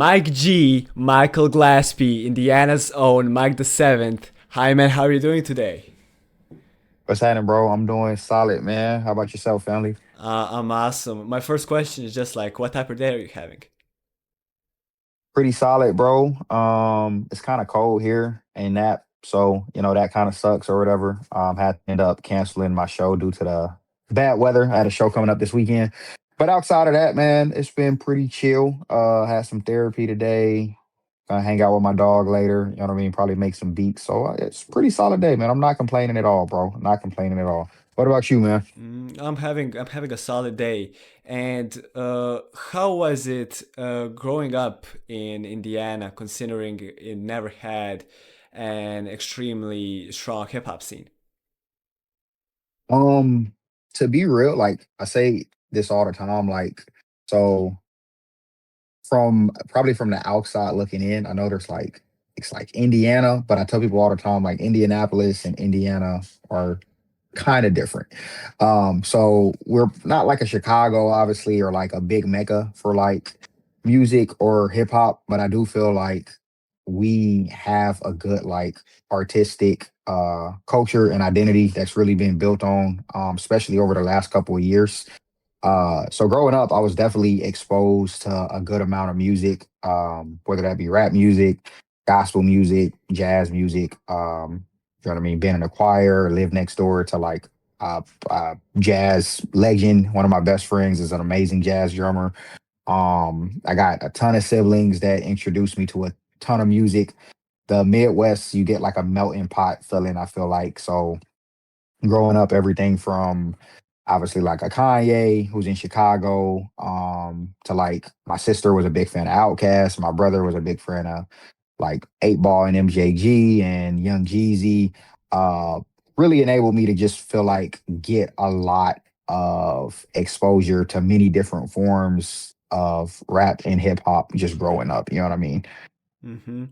Mike G, Michael Glaspie, Indiana's own Mike the Seventh. Hi man, how are you doing today? What's happening, bro? I'm doing solid, man. How about yourself, family? I'm awesome. My first question is just like, what type of day are you having? Pretty solid, bro. It's kind of cold here and that, so that kind of sucks or whatever. Had to end up canceling my show due to the bad weather. I had a show coming up this weekend, but outside of that, man, it's been pretty chill. Had some therapy today. Gonna hang out with my dog later. You know what I mean? Probably make some beats. So it's pretty solid day, man. I'm not complaining at all, bro. Not complaining at all. What about you, man? I'm having a solid day. And how was it growing up in Indiana, considering it never had an extremely strong hip hop scene? Um, to be real, like I say this all the time, like so from probably from the outside looking in, I know it's like Indiana, but I tell people all the time like Indianapolis and Indiana are kind of different. So we're not like a Chicago, obviously, or like a big mecca for like music or hip hop, but I do feel like we have a good like artistic culture and identity that's really been built on, especially over the last couple of years. So growing up, I was definitely exposed to a good amount of music, whether that be rap music, gospel music, jazz music. You know what I mean? Being in a choir, live next door to like jazz legend. One of my best friends is an amazing jazz drummer. I got a ton of siblings that introduced me to a ton of music. The Midwest, you get like a melting pot feeling, I feel like. So growing up, everything from obviously like a Kanye who's in Chicago, to like my sister was a big fan of Outkast. My brother was a big fan of like 8 Ball and MJG and Young Jeezy. Uh, really enabled me to just feel like get a lot of exposure to many different forms of rap and hip hop just growing up. You know what I mean? hmm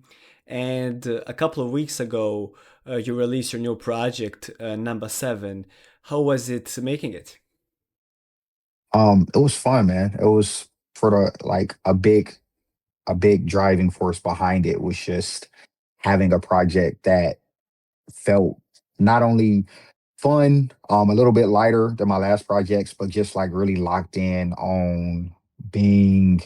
And a couple of weeks ago, you released your new project, Number Seven. How was it making it? It was fun, man. It was for the like a big driving force behind it was just having a project that felt not only fun, a little bit lighter than my last projects, but just like really locked in on being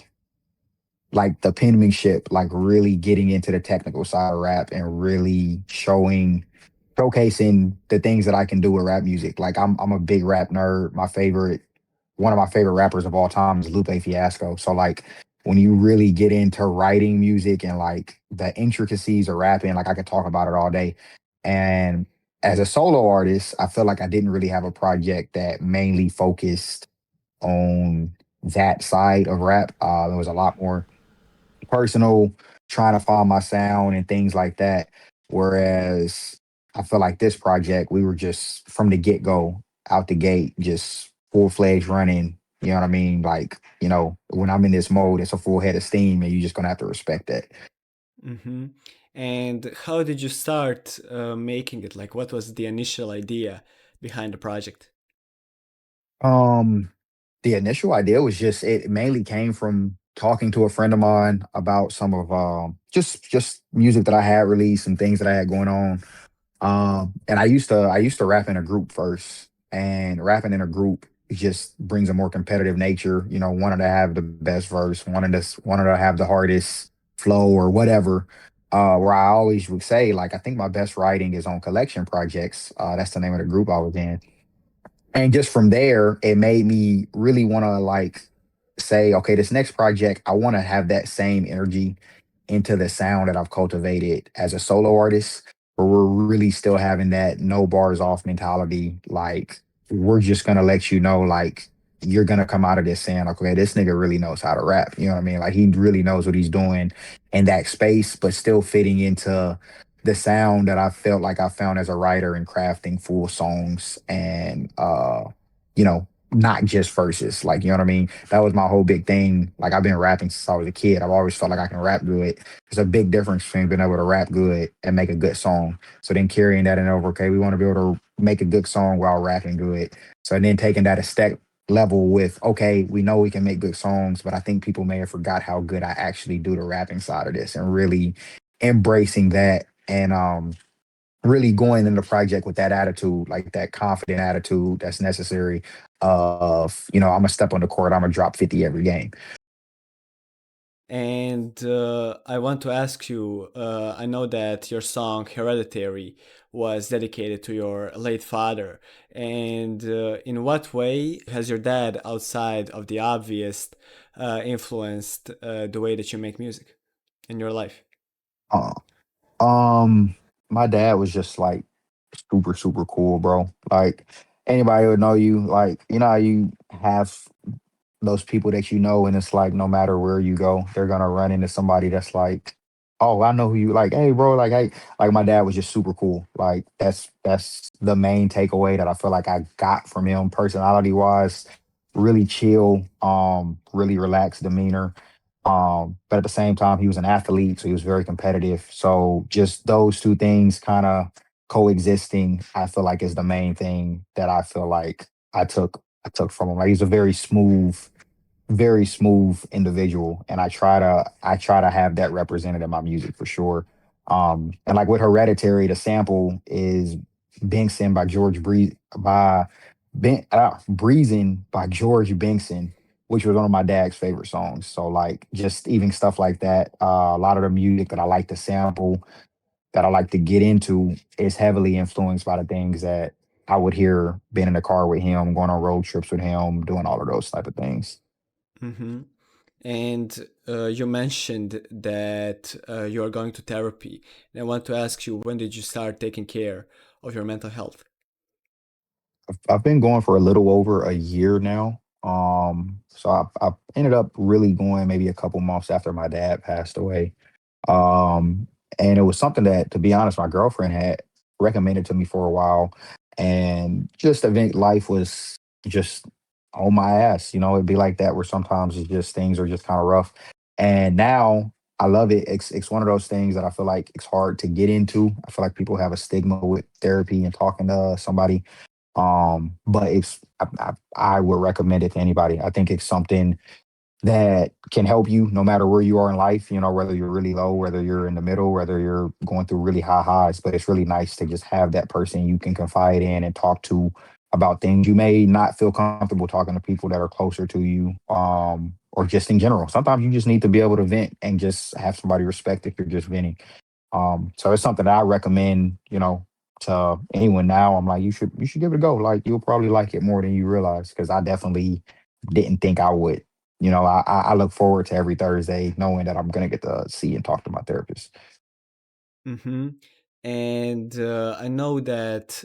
like the penmanship, like really getting into the technical side of rap and really showcasing the things that I can do with rap music. Like I'm a big rap nerd. One of my favorite rappers of all time is Lupe Fiasco. So like when you really get into writing music and like the intricacies of rapping, like I could talk about it all day. And as a solo artist, I feel like I didn't really have a project that mainly focused on that side of rap. There was a lot more personal, trying to find my sound and things like that. Whereas I feel like this project, we were just from the get go, out the gate, just full fledged running. You know what I mean? Like, when I'm in this mode, it's a full head of steam, and you're just gonna have to respect that. hmm And how did you start making it? Like, what was the initial idea behind the project? Um, the initial idea was just it mainly came from talking to a friend of mine about some of just music that I had released and things that I had going on. And I used to rap in a group first, and rapping in a group just brings a more competitive nature. Wanted to have the best verse, wanted to have the hardest flow or whatever. Where I always would say, like, I think my best writing is on collection projects. That's the name of the group I was in. And just from there, it made me really want to like say, okay, this next project, I want to have that same energy into the sound that I've cultivated as a solo artist, where we're really still having that no bars off mentality. Like, we're just gonna let you know, like, you're gonna come out of this saying, okay, this nigga really knows how to rap. You know what I mean? Like, he really knows what he's doing in that space, but still fitting into the sound that I felt like I found as a writer and crafting full songs and not just verses. Like, you know what I mean? That was my whole big thing. Like, I've been rapping since I was a kid. I've always felt like I can rap good. There's a big difference between being able to rap good and make a good song. So then carrying that in over, okay, we want to be able to make a good song while rapping good. So then taking that a step level with, okay, we know we can make good songs, but I think people may have forgot how good I actually do the rapping side of this, and really embracing that, and really going in the project with that attitude, like that confident attitude that's necessary of, I'm gonna step on the court, I'm gonna drop 50 every game. And I want to ask you, I know that your song Hereditary was dedicated to your late father. And in what way has your dad, outside of the obvious, influenced the way that you make music in your life? Uh, um, my dad was just like super, super cool, bro. Like anybody would know you, like, how you have those people that you know, and it's like no matter where you go, they're gonna run into somebody that's like, oh, I know who you like. Hey, bro, like, hey, like my dad was just super cool. Like that's the main takeaway that I feel like I got from him, personality wise. Really chill, really relaxed demeanor. But at the same time, he was an athlete, so he was very competitive. So just those two things kind of coexisting, I feel like is the main thing that I feel like I took from him. Like he's a very smooth individual, and I try to have that represented in my music for sure. And like with Hereditary, the sample is Benson by Breezing by George Benson, which was one of my dad's favorite songs. So like just even stuff like that, a lot of the music that I like to sample, that I like to get into, is heavily influenced by the things that I would hear being in the car with him, going on road trips with him, doing all of those type of things. Hmm. And you mentioned that you are going to therapy. And I want to ask you, when did you start taking care of your mental health? I've been going for a little over a year now. So I ended up really going maybe a couple months after my dad passed away. Um, and it was something that, to be honest, my girlfriend had recommended to me for a while. And just event life was just on my ass. It'd be like that where sometimes it's just things are just kind of rough. And now I love it. It's one of those things that I feel like it's hard to get into. I feel like people have a stigma with therapy and talking to somebody. But I would recommend it to anybody. I think it's something that can help you no matter where you are in life, whether you're really low, whether you're in the middle, whether you're going through really high highs. But it's really nice to just have that person you can confide in and talk to about things you may not feel comfortable talking to people that are closer to you, or just in general. Sometimes you just need to be able to vent and just have somebody respect if you're just venting. So it's something that I recommend, to anyone now. I'm like, you should give it a go. Like you'll probably like it more than you realize, because I definitely didn't think I would. I look forward to every Thursday knowing that I'm gonna get to see and talk to my therapist. Hmm. And I know that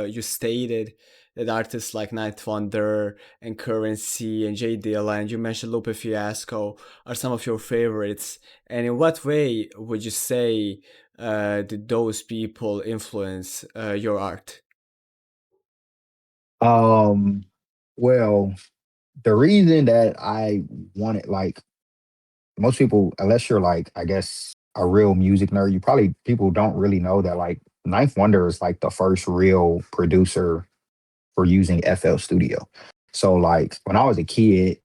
you stated that artists like Night Wonder and Currency and J Dilla, and you mentioned Lupe Fiasco, are some of your favorites. And in what way would you say did those people influence your art? Um, well, the reason that I wanted, like, most people, unless you're like, I guess, a real music nerd, people don't really know that like Ninth Wonder is like the first real producer for using FL Studio. So like when I was a kid,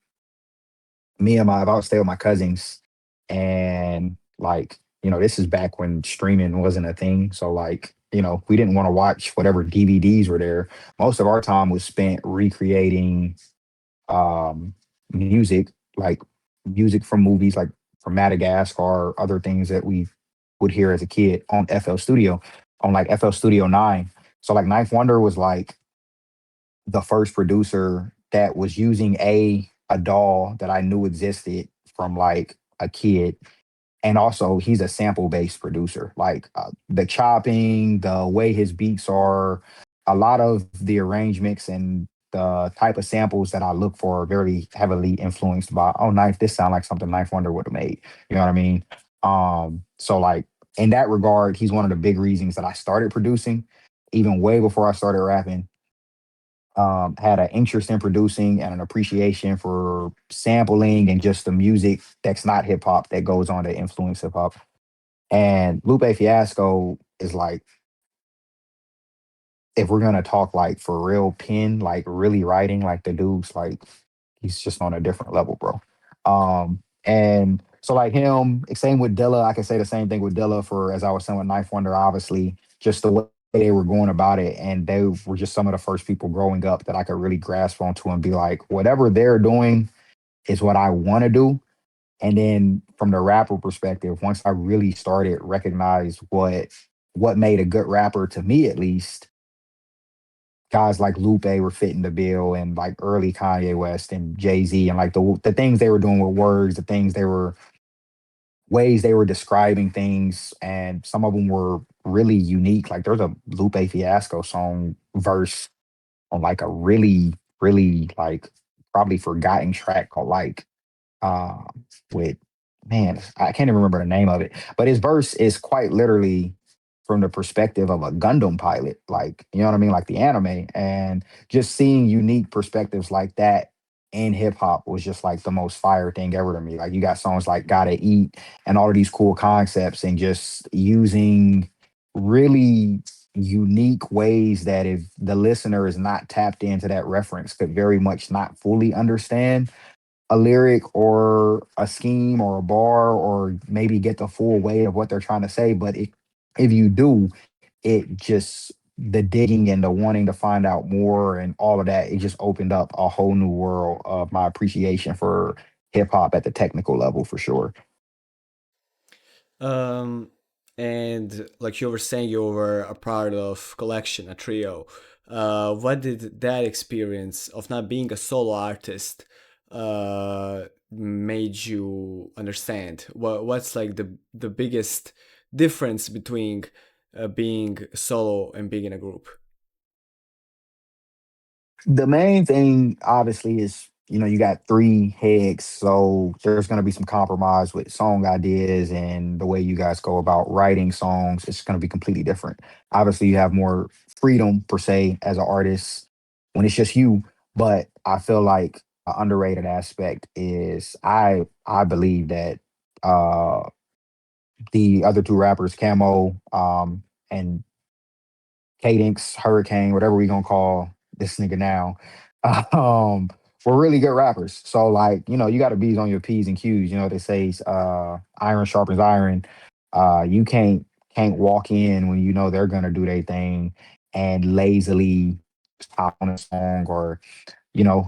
I would stay with my cousins, and like, this is back when streaming wasn't a thing. So like, we didn't want to watch whatever DVDs were there. Most of our time was spent recreating um music, like music from movies, like from Madagascar or other things that we would hear as a kid on FL Studio, on like FL Studio 9. So like Ninth Wonder was like the first producer that was using a doll that I knew existed from like a kid. And also he's a sample based producer. Like the chopping, the way his beats are, a lot of the arrangements and the type of samples that I look for are very heavily influenced by, oh, Knife, this sound like something Knife Wonder would have made. You know what I mean? So like in that regard, he's one of the big reasons that I started producing, even way before I started rapping. Had an interest in producing and an appreciation for sampling and just the music that's not hip hop that goes on to influence hip hop. And Lupe Fiasco is like if we're gonna talk like for real pen, like really writing, like the dude's like he's just on a different level, bro. And so like him, same with Dilla. I can say the same thing with Dilla for as I was saying with Knife Wonder, obviously, just the way they were going about it. And they were just some of the first people growing up that I could really grasp onto and be like, whatever they're doing is what I want to do. And then from the rapper perspective, once I really started recognize what made a good rapper to me at least, guys like Lupe were fitting the bill and like early Kanye West and Jay-Z and like the things they were doing with words, the things they were ways they were describing things, and some of them were really unique. Like there's a Lupe Fiasco song verse on like a really like probably forgotten track called like with man, I can't even remember the name of it, but his verse is quite literally from the perspective of a Gundam pilot, like you know what I mean, like the anime, and just seeing unique perspectives like that in hip hop was just like the most fire thing ever to me. Like you got songs like "Gotta Eat" and all of these cool concepts, and just using really unique ways that if the listener is not tapped into that reference could very much not fully understand a lyric or a scheme or a bar or maybe get the full weight of what they're trying to say. But if you do, it just the digging and the wanting to find out more and all of that, it just opened up a whole new world of my appreciation for hip hop at the technical level for sure. Um, and like you were saying, you were a part of collection, a trio. What did that experience of not being a solo artist made you understand? What's like the biggest difference between being solo and being in a group? The main thing, obviously, is you got three heads, so there's going to be some compromise with song ideas and the way you guys go about writing songs. It's going to be completely different. Obviously, you have more freedom per se as an artist when it's just you, but I feel like an underrated aspect is I believe that uh the other two rappers, Camo, and Cadence, Hurricane, whatever we gonna call this nigga now, um, were really good rappers. So like, you gotta be on your P's and Q's. They say iron sharpens iron. You can't walk in when you know they're gonna do their thing and lazily hop on a song or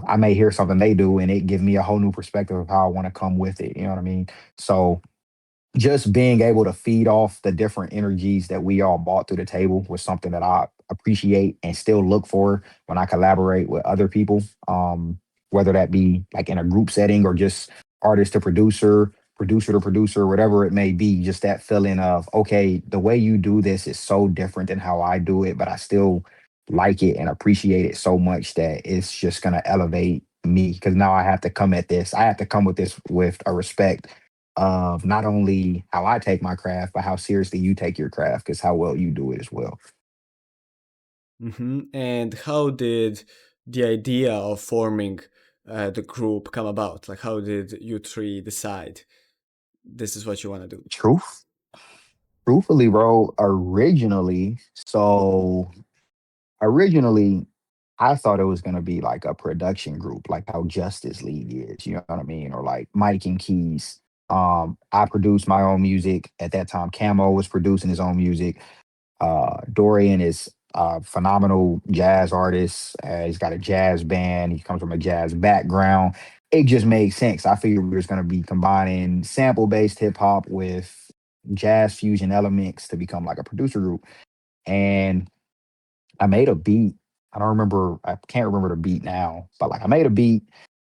I may hear something they do and it give me a whole new perspective of how I want to come with it. You know what I mean? So just being able to feed off the different energies that we all brought to the table was something that I appreciate and still look for when I collaborate with other people. Whether that be like in a group setting or just artist to producer, producer to producer, whatever it may be, just that feeling of, okay, the way you do this is so different than how I do it, but I still like it and appreciate it so much that it's just going to elevate me because now I have to come at this. I have to come with this with a respect of not only how I take my craft, but how seriously you take your craft, because how well you do it as well. And how did the idea of forming the group come about? Like, how did you three decide this is what you want to do? Truth, truthfully, bro, originally, I thought it was gonna be like a production group, like how Justice League is, you know what I mean? Or like Mike and Keys. I produced my own music at that time. Camo was producing his own music. Dorian is a phenomenal jazz artist. He's got a jazz band. He comes from a jazz background. It just made sense. I figured we was going to be combining sample based hip hop with jazz fusion elements to become like a producer group. And I made a beat. I don't remember. I can't remember the beat now, but like I made a beat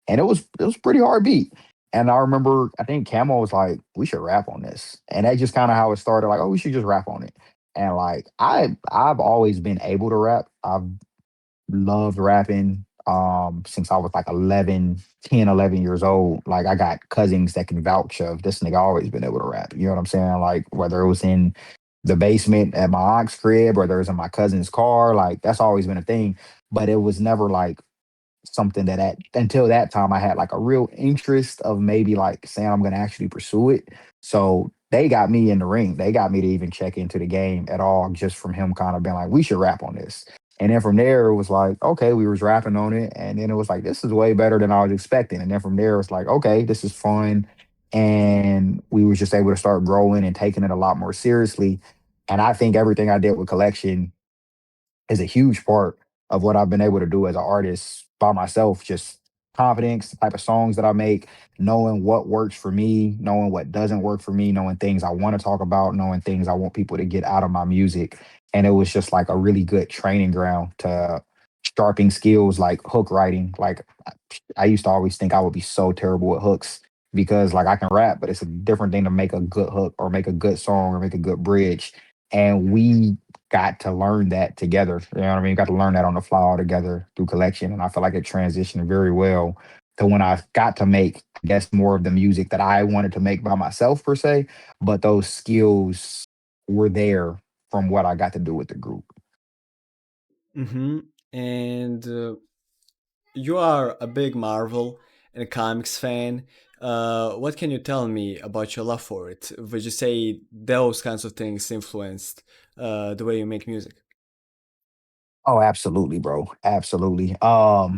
and it was a pretty hard beat. And I remember, I think Camo was like, "We should rap on this," and that's just kind of how it started. Like, "Oh, we should just rap on it." And like, I've always been able to rap. I've loved rapping since I was like 11, 10, 11 years old. Like I got cousins that can vouch of this nigga always been able to rap. You know what I'm saying? Like whether it was in the basement at my aunt's crib or there was in my cousin's car, like that's always been a thing. But it was never like something that until that time I had like a real interest of maybe like saying I'm gonna actually pursue it. So they got me in the ring. They got me to even check into the game at all just from him kind of being like, we should rap on this. And then from there, it was like, okay, we was rapping on it. And then it was like, this is way better than I was expecting. And then from there, it was like, okay, this is fun. And we was just able to start growing and taking it a lot more seriously. And I think everything I did with collection is a huge part of what I've been able to do as an artist by myself. Just confidence, the type of songs that I make, knowing what works for me, knowing what doesn't work for me, knowing things I want to talk about, knowing things I want people to get out of my music. And it was just like a really good training ground to sharpen skills like hook writing. Like I used to always think I would be so terrible at hooks because like I can rap, but it's a different thing to make a good hook or make a good song or make a good bridge. And we got to learn that together. You know what I mean? Got to learn that on the fly all together through collection. And I feel like it transitioned very well to when I got to make, I guess, more of the music that I wanted to make by myself per se. But those skills were there from what I got to do with the group. Mm-hmm. And you are a big Marvel and comics fan. What can you tell me about your love for it? Would you say those kinds of things influenced the way you make music? Oh, absolutely, bro. Absolutely. I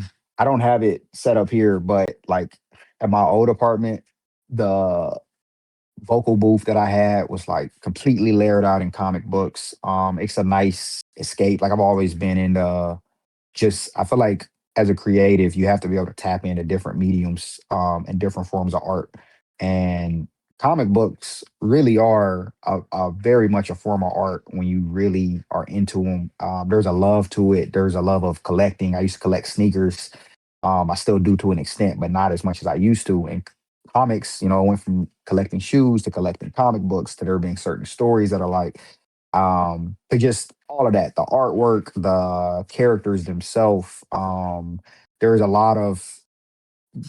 don't have it set up here, but like at my old apartment, the vocal booth that I had was like completely layered out in comic books. It's a nice escape. Like I've always been into just I feel like as a creative, you have to be able to tap into different mediums and different forms of art. And comic books really are a very much a form of art when you really are into them. There's a love to it. There's a love of collecting. I used to collect sneakers. I still do to an extent, but not as much as I used to. And comics, I went from collecting shoes to collecting comic books to there being certain stories that are like, but just all of that, the artwork, the characters themselves. There's a lot of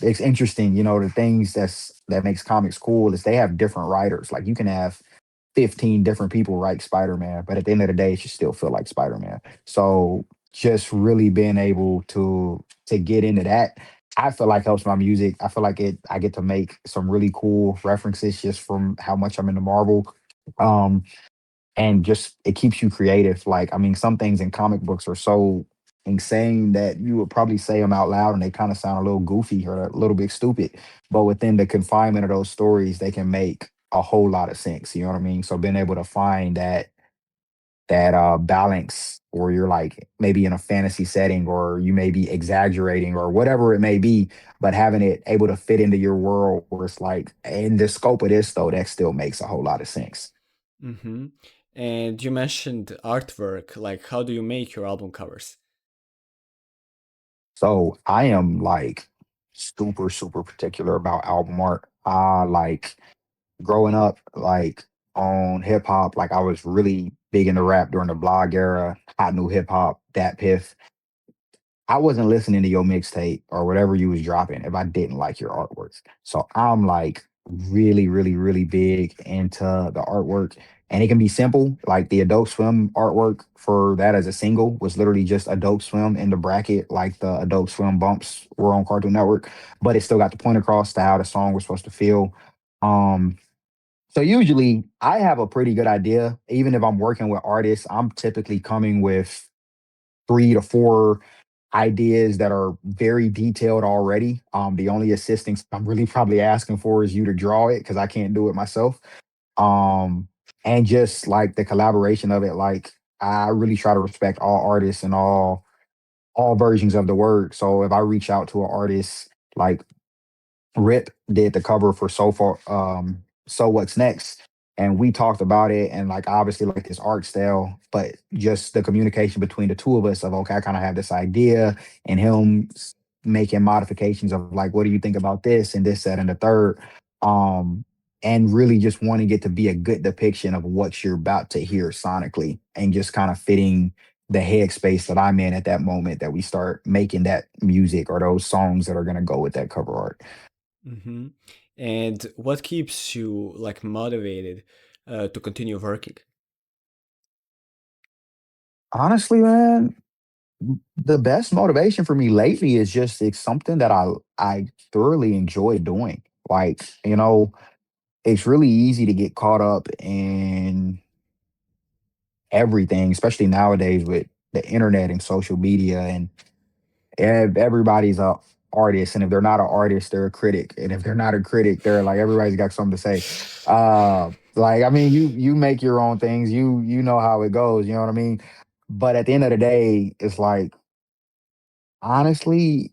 it's interesting, the things that makes comics cool is they have different writers. Like you can have 15 different people write Spider-Man, but at the end of the day, it should still feel like Spider-Man. So just really being able to get into that, I feel like helps my music. I feel like I get to make some really cool references just from how much I'm into Marvel. Um, and just it keeps you creative. Like, I mean, some things in comic books are so insane that you would probably say them out loud and they kind of sound a little goofy or a little bit stupid. But within the confinement of those stories, they can make a whole lot of sense. You know what I mean? So being able to find that balance where you're like maybe in a fantasy setting or you may be exaggerating or whatever it may be, but having it able to fit into your world where it's like in the scope of this though, that still makes a whole lot of sense. Mm-hmm. And you mentioned artwork. Like, how do you make your album covers? So I am like super, super particular about album art. Like growing up, like on hip hop, like I was really big into rap during the blog era, hot new hip hop, that piff. I wasn't listening to your mixtape or whatever you was dropping if I didn't like your artwork. So I'm like really, really, really big into the artwork. And it can be simple, like the Adult Swim artwork for that as a single was literally just Adult Swim in the bracket, like the Adult Swim bumps were on Cartoon Network, but it still got the point across to how the song was supposed to feel. Um, so usually I have a pretty good idea. Even if I'm working with artists, I'm typically coming with 3 to 4 ideas that are very detailed already. The only assistance I'm really probably asking for is you to draw it because I can't do it myself. Um, and just like the collaboration of it, like I really try to respect all artists and all versions of the word. So if I reach out to an artist, like Rip did the cover for So What's Next. And we talked about it and like obviously like this art style, but just the communication between the two of us of okay, I kind of have this idea and making modifications of like, what do you think about this and this, that, and the third. Um, and really just wanting it to be a good depiction of what you're about to hear sonically and just kind of fitting the headspace that I'm in at that moment that we start making that music or those songs that are gonna go with that cover art. Mm-hmm. And what keeps you like motivated to continue working? Honestly, man, the best motivation for me lately is just it's something that I thoroughly enjoy doing. Like, it's really easy to get caught up in everything, especially nowadays with the internet and social media, and everybody's a artist, and if they're not an artist, they're a critic, and if they're not a critic, they're like everybody's got something to say. Like I mean, you make your own things, you know how it goes, you know what I mean. But at the end of the day, it's like honestly,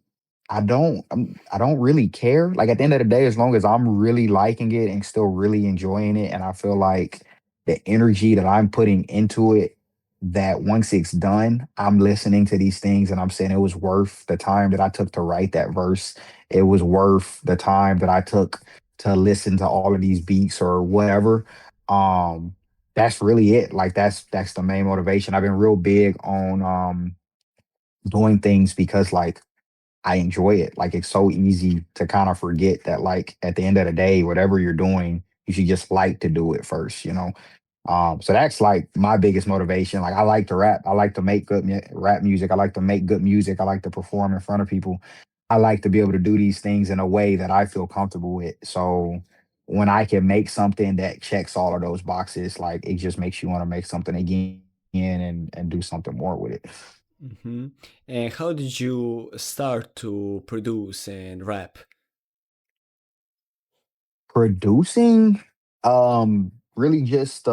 I don't really care. Like at the end of the day, as long as I'm really liking it and still really enjoying it, and I feel like the energy that I'm putting into it, that once it's done, I'm listening to these things and I'm saying it was worth the time that I took to write that verse. It was worth the time that I took to listen to all of these beats or whatever. Um, that's really it. Like that's the main motivation. I've been real big on doing things because like I enjoy it. Like it's so easy to kind of forget that like at the end of the day, whatever you're doing, you should just like to do it first, you know? So that's like my biggest motivation. Like I like to rap. I like to make rap music. I like to make good music. I like to perform in front of people. I like to be able to do these things in a way that I feel comfortable with. So when I can make something that checks all of those boxes, like it just makes you want to make something again and do something more with it. Hmm. And how did you start to produce and rap? Producing, really just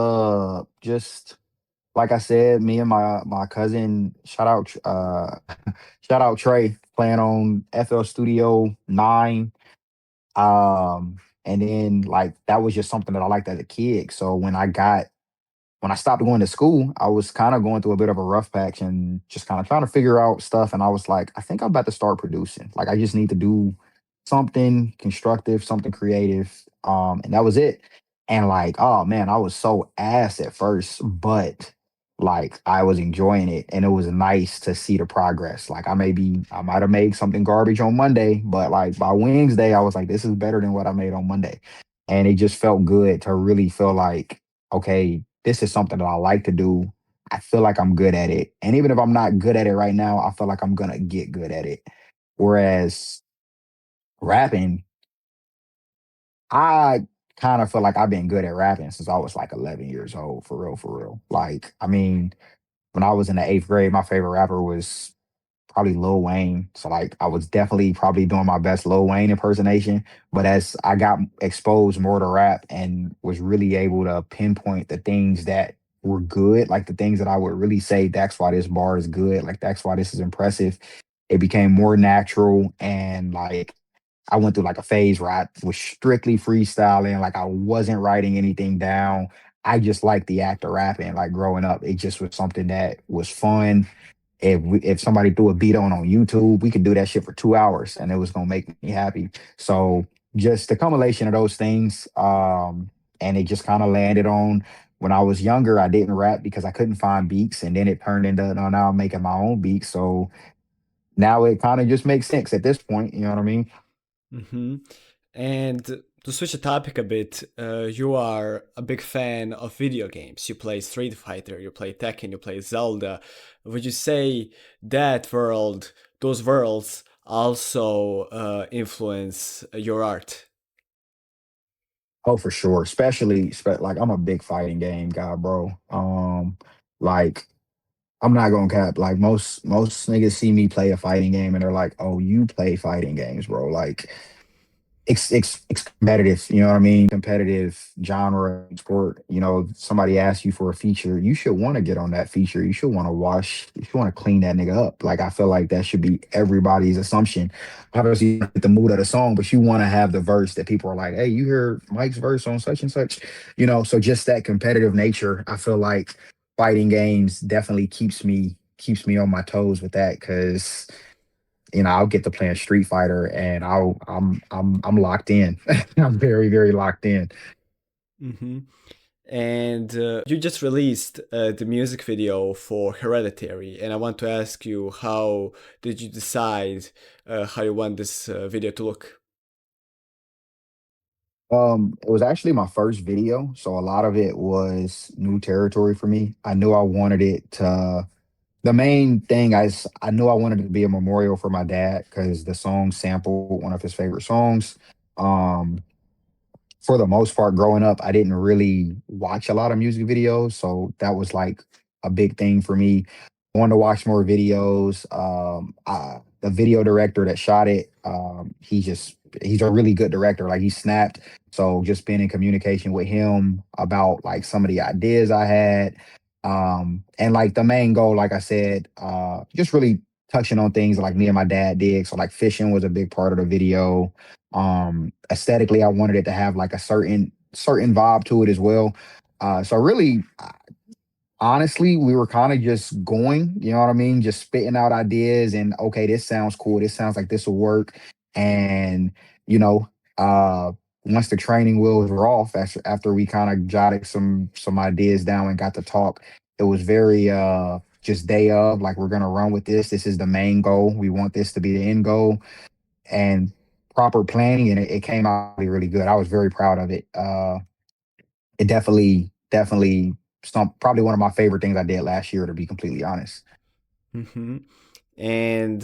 like I said, me and my cousin, shout out Trey, playing on FL Studio 9. And then like that was just something that I liked as a kid. So when I stopped going to school, I was kind of going through a bit of a rough patch and just kind of trying to figure out stuff. And I was like, I think I'm about to start producing. Like, I just need to do something constructive, something creative. And that was it. And like, oh man, I was so ass at first, but like I was enjoying it and it was nice to see the progress. Like I might have made something garbage on Monday, but like by Wednesday, I was like, this is better than what I made on Monday. And it just felt good to really feel like, okay, this is something that I like to do. I feel like I'm good at it. And even if I'm not good at it right now, I feel like I'm gonna get good at it. Whereas rapping, I kind of feel like I've been good at rapping since I was like 11 years old, for real, for real. Like, I mean, when I was in the eighth grade, my favorite rapper was probably Lil Wayne. So like I was definitely probably doing my best Lil Wayne impersonation. But as I got exposed more to rap and was really able to pinpoint the things that were good, like the things that I would really say, that's why this bar is good, like that's why this is impressive. It became more natural and like I went through like a phase where I was strictly freestyling, like I wasn't writing anything down. I just liked the act of rapping, like growing up. It just was something that was fun. If somebody threw a beat on YouTube, we could do that shit for 2 hours and it was gonna make me happy. So just the combination of those things, and it just kind of landed on when I was younger. I didn't rap because I couldn't find beats, and then it turned into no, now I'm making my own beats. So now it kind of just makes sense at this point. You know what I mean? Hmm. And to switch the topic a bit, you are a big fan of video games. You play Street Fighter, you play Tekken, you play Zelda. Would you say that those worlds also influence your art? Oh, for sure. Like I'm a big fighting game guy, bro. Like I'm not gonna cap. Like most niggas see me play a fighting game and they're like, "Oh, you play fighting games, bro." Like it's competitive, you know what I mean? Competitive genre sport. You know, somebody asks you for a feature, you should want to get on that feature. You should want to clean that nigga up. Like I feel like that should be everybody's assumption. Obviously, you get the mood of the song, but you want to have the verse that people are like, hey, you hear Mike's verse on such and such, you know. So just that competitive nature, I feel like fighting games definitely keeps me on my toes with that because I'll get to playing Street Fighter and I'm locked in. I'm very, very locked in. Hmm. And you just released the music video for Hereditary, and I want to ask you, how did you decide how you want this video to look? It was actually my first video, so a lot of it was new territory for me. I knew I wanted it to the main thing I knew I wanted it to be a memorial for my dad because the song sampled one of his favorite songs. Um, for the most part, growing up, I didn't really watch a lot of music videos, so that was like a big thing for me. Going to watch more videos. The video director that shot it, he's a really good director. Like he snapped. So just being in communication with him about like some of the ideas I had, and like the main goal, like I said, just really touching on things like me and my dad did. So like fishing was a big part of the video. Aesthetically, I wanted it to have like a certain vibe to it as well. So really, honestly, we were kind of just going, you know what I mean? Just spitting out ideas and okay, this sounds cool. This sounds like this will work. And, you know, uh once the training wheels were off, after we kind of jotted some ideas down and got to talk, it was very just day of like we're gonna run with this. This is the main goal. We want this to be the end goal and proper planning and it came out really, really good. I was very proud of it. It definitely some probably one of my favorite things I did last year, to be completely honest. Hmm. And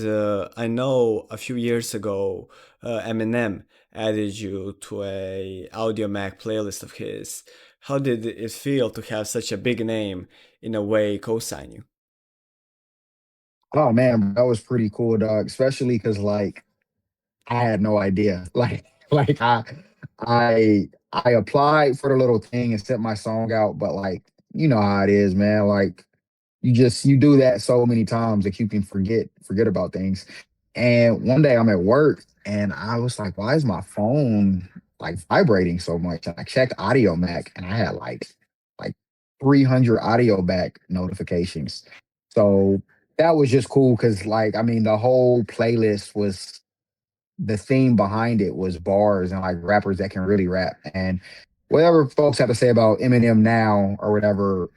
I know a few years ago, Eminem added you to a Audio Mac playlist of his. How did it feel to have such a big name in a way co-sign you? Oh man, that was pretty cool, dog. Especially because like I had no idea. Like I applied for the little thing and sent my song out, but like you know how it is, man. Like you do that so many times that you can forget about things. And one day I'm at work and I was like, why is my phone like vibrating so much? And I checked Audio Mac and I had like 300 Audio Mac notifications. So that was just cool because like I mean the whole playlist was the theme behind it was bars and like rappers that can really rap. And whatever folks have to say about Eminem now or whatever,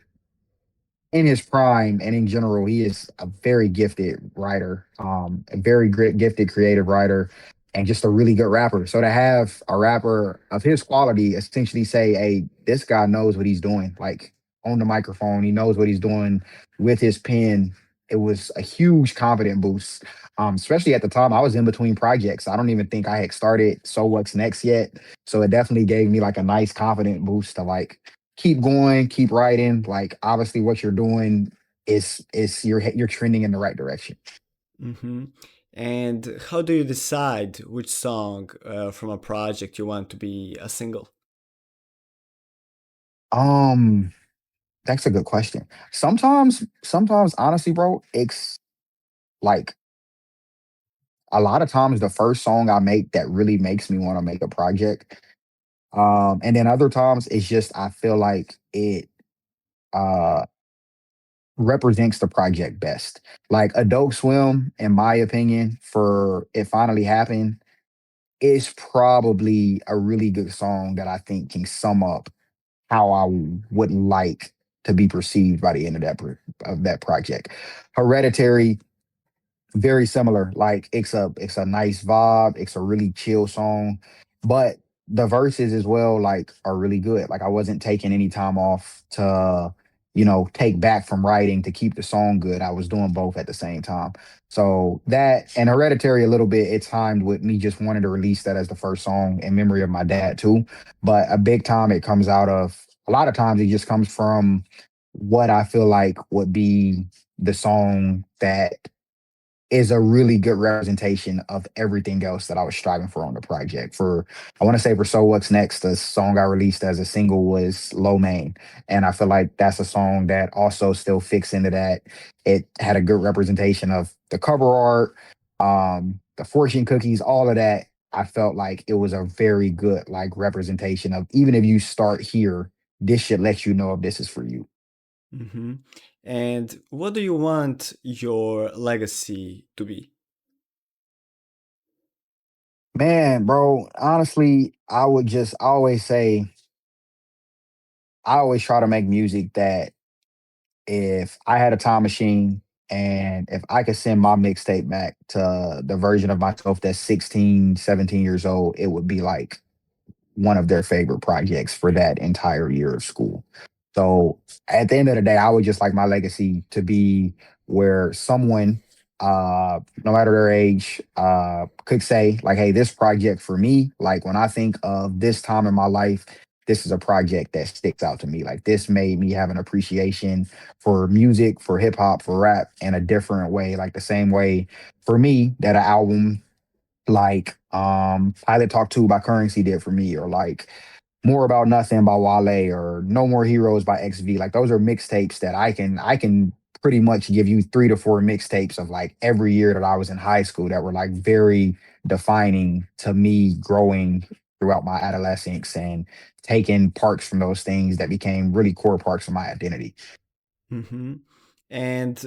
in his prime and in general, he is a very gifted writer, a very great, gifted, creative writer, and just a really good rapper. So to have a rapper of his quality essentially say, "Hey, this guy knows what he's doing," like on the microphone, he knows what he's doing with his pen. It was a huge confident boost, especially at the time I was in between projects. I don't even think I had started So What's Next yet, so it definitely gave me like a nice confident boost to like keep going, keep writing. Like obviously what you're doing is you're trending in the right direction. Hmm. And how do you decide which song from a project you want to be a single? Um, that's a good question. Sometimes honestly, bro, it's like a lot of times the first song I make that really makes me want to make a project. And then other times it's just I feel like it uh represents the project best. Like Adult Swim, in my opinion, for it finally happened, is probably a really good song that I think can sum up how I would like to be perceived by the end of that project. Hereditary, very similar. Like it's a nice vibe. It's a really chill song, but the verses as well like are really good. Like I wasn't taking any time off to take back from writing to keep the song good. I was doing both at the same time. So that and Hereditary a little bit. It timed with me just wanting to release that as the first song in memory of my dad too. But a big time it comes out of a lot of times it just comes from what I feel like would be the song that is a really good representation of everything else that I was striving for on the project. For I want to say for So What's Next, the song I released as a single was Low Main. And I feel like that's a song that also still fits into that. It had a good representation of the cover art, the fortune cookies, all of that. I felt like it was a very good like representation of even if you start here, this should let you know if this is for you. Hmm. And what do you want your legacy to be? Man, bro, honestly, I always try to make music that if I had a time machine and if I could send my mixtape back to the version of myself that's 16, 17 years old, it would be like one of their favorite projects for that entire year of school. So at the end of the day, I would just like my legacy to be where someone, no matter their age, could say, like, hey, this project for me, like when I think of this time in my life, this is a project that sticks out to me. Like this made me have an appreciation for music, for hip hop, for rap in a different way. Like the same way for me that an album like Pilot Talk 2 by Currency did for me, or like More About Nothing by Wale, or No More Heroes by XV. Like those are mixtapes that I can pretty much give you 3 to 4 mixtapes of like every year that I was in high school that were like very defining to me growing throughout my adolescence and taking parts from those things that became really core parts of my identity. Hmm. And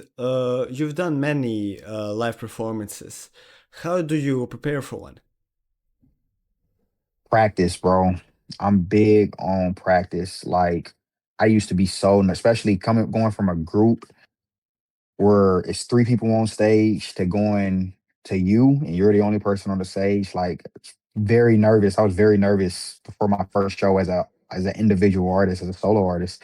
you've done many live performances. How do you prepare for one? Practice, bro. I'm big on practice. Like I used to be so, especially coming going from a group where it's 3 people on stage to going to you and you're the only person on the stage. Like very nervous. I was very nervous before my first show as an individual artist, as a solo artist.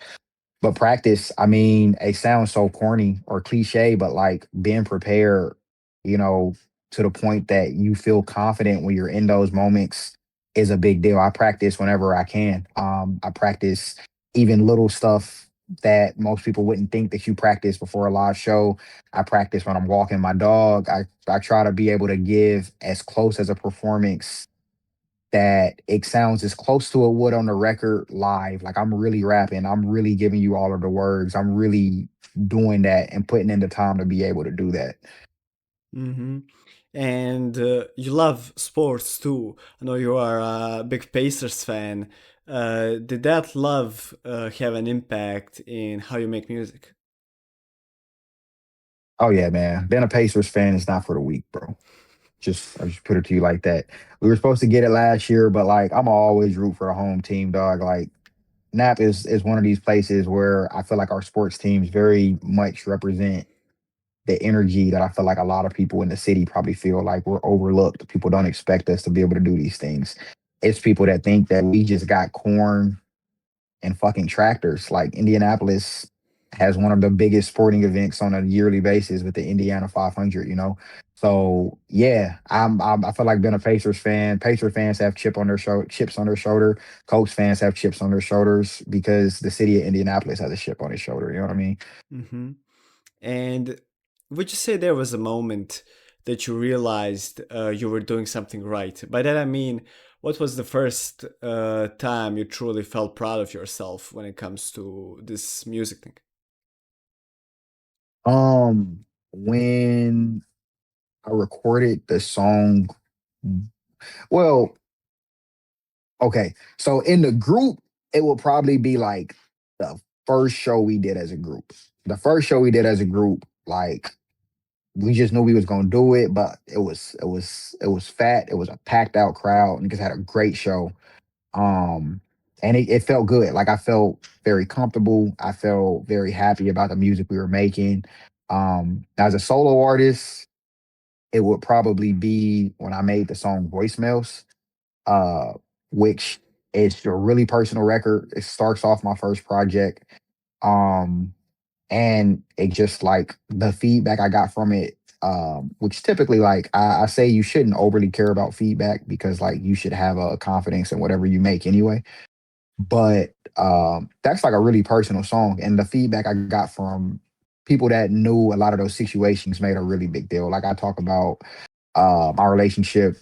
But practice, I mean, it sounds so corny or cliche, but like being prepared, you know, to the point that you feel confident when you're in those moments is a big deal. I practice whenever I can. I practice even little stuff that most people wouldn't think that you practice before a live show. I practice when I'm walking my dog. I try to be able to give as close as a performance that it sounds as close to it would on the record live. Like I'm really rapping. I'm really giving you all of the words. I'm really doing that and putting in the time to be able to do that. Hmm. And you love sports too. I know you are a big Pacers fan. Did that love have an impact in how you make music? Oh yeah, man. Being a Pacers fan is not for the weak, bro. I just put it to you like that. We were supposed to get it last year, but like I'm always root for the home team, dog. Like Nap is one of these places where I feel like our sports teams very much represent the energy that I feel like a lot of people in the city probably feel like we're overlooked. People don't expect us to be able to do these things. It's people that think that we just got corn and fucking tractors. Like Indianapolis has one of the biggest sporting events on a yearly basis with the Indiana 500. So yeah, I feel like being a Pacers fan. Pacers fans have chips on their shoulder. Colts fans have chips on their shoulders because the city of Indianapolis has a chip on its shoulder. You know what I mean? Hmm. And would you say there was a moment that you realized you were doing something right? By that I mean, what was the first time you truly felt proud of yourself when it comes to this music thing? When I recorded the song, well, okay. So in the group, it will probably be like the first show we did as a group. The first show we did as a group, like we just knew we was gonna do it, but it was fat. It was a packed out crowd, and just had a great show. Um, and it felt good. Like I felt very comfortable. I felt very happy about the music we were making. As a solo artist, it would probably be when I made the song Voicemails, uh, which is a really personal record. It starts off my first project. Um, and it just like the feedback I got from it, which typically like I say you shouldn't overly care about feedback because like you should have a confidence in whatever you make anyway. But that's like a really personal song, and the feedback I got from people that knew a lot of those situations made a really big deal. Like I talk about my relationship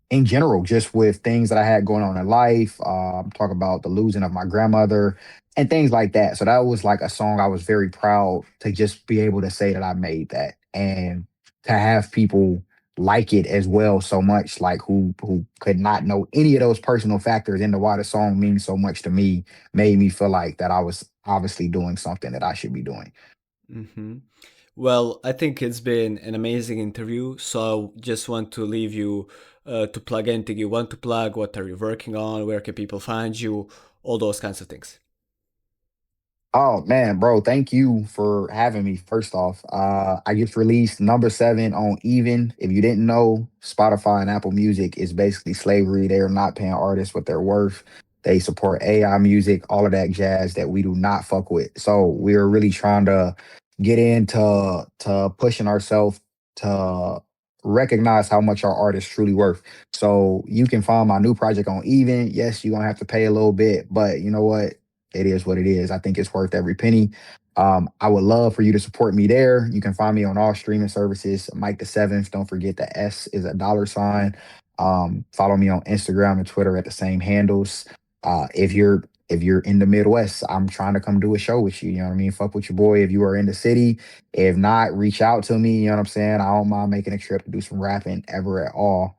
in general, just with things that I had going on in life. Talk about the losing of my grandmother and things like that. So that was like a song I was very proud to just be able to say that I made that and to have people like it as well so much, like who could not know any of those personal factors into why the song means so much to me, made me feel like that I was obviously doing something that I should be doing. Hmm. Well, I think it's been an amazing interview. So I just want to leave you to plug anything you want to plug. What are you working on? Where can people find you? All those kinds of things. Oh man, bro, thank you for having me. First off, I just released number 7 on Even. If you didn't know, Spotify and Apple Music is basically slavery. They are not paying artists what they're worth. They support AI music, all of that jazz that we do not fuck with. So we're really trying to get into to pushing ourselves to recognize how much our art is truly worth. So you can find my new project on Even. Yes, you're gonna have to pay a little bit, but you know what? It is what it is. I think it's worth every penny. I would love for you to support me there. You can find me on all streaming services. Mike the Seventh. Don't forget the S is a dollar sign. Follow me on Instagram and Twitter at the same handles. If you're in the Midwest, I'm trying to come do a show with you. You know what I mean? Fuck with your boy. If you are in the city, if not, reach out to me. You know what I'm saying? I don't mind making a trip to do some rapping ever at all.